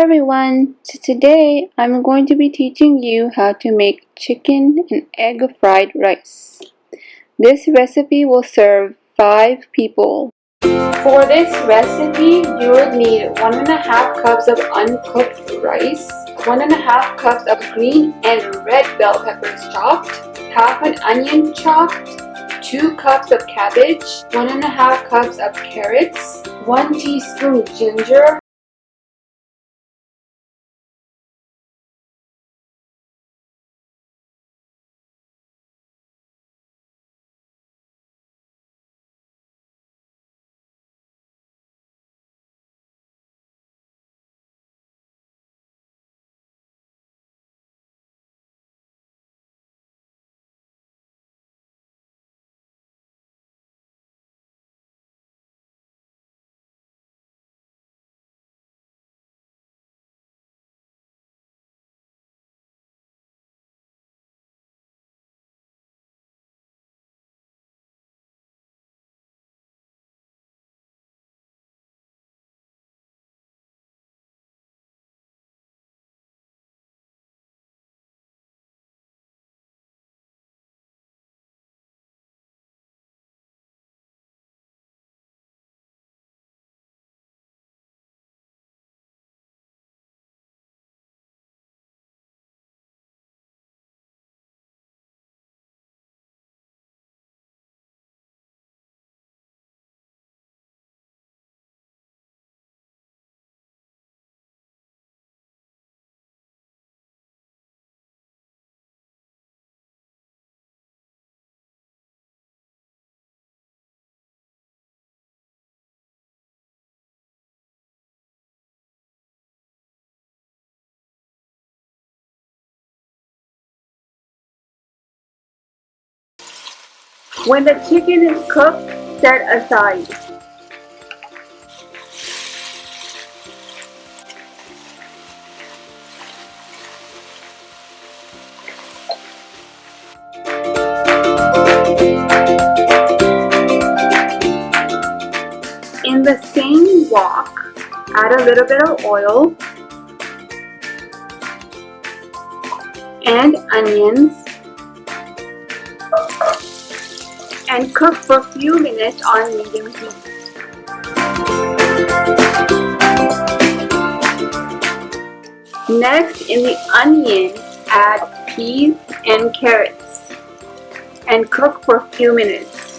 everyone, so today I'm going to be teaching you how to make chicken and egg fried rice. This recipe will serve 5 people. For this recipe, you will need 1.5 cups of uncooked rice, 1.5 cups of green and red bell peppers chopped, half an onion chopped, 2 cups of cabbage, 1.5 cups of carrots, 1 teaspoon ginger, When the chicken is cooked, set aside. In the same wok, add a little bit of oil and onions and cook for a few minutes on medium heat. Next, in the onion, add peas and carrots and cook for a few minutes.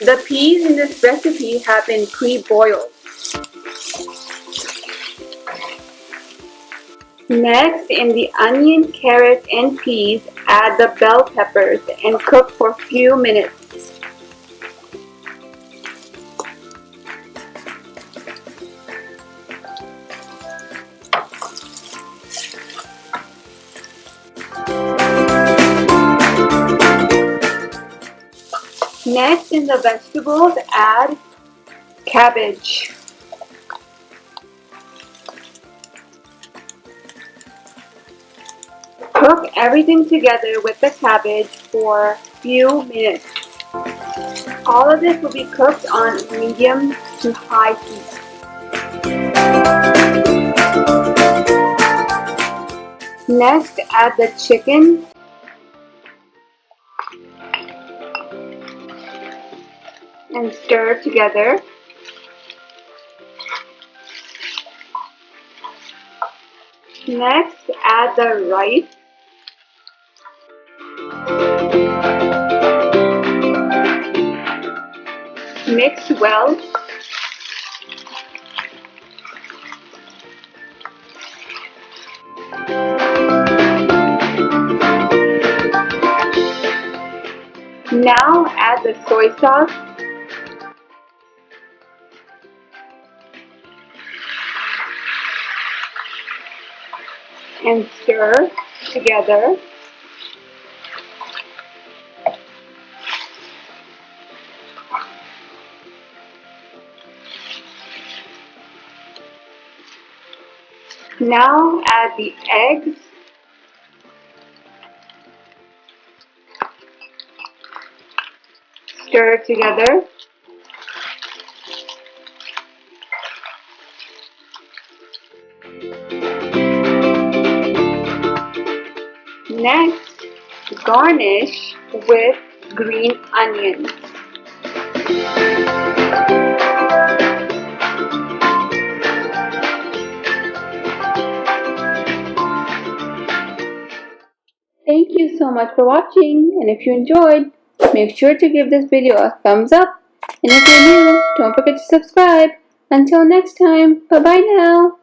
The peas in this recipe have been pre-boiled. Next, in the onion, carrots, and peas, add the bell peppers and cook for a few minutes. Next, in the vegetables, add cabbage. Cook everything together with the cabbage for a few minutes. All of this will be cooked on medium to high heat. Next, add the chicken and stir together. Next, add the rice. Mix well. Now add the soy sauce and stir together. Now add the eggs Stir together. Next, garnish with green onions. Thank you so much for watching, and if you enjoyed, make sure to give this video a thumbs up, and if you're new, don't forget to subscribe. Until next time, bye bye now.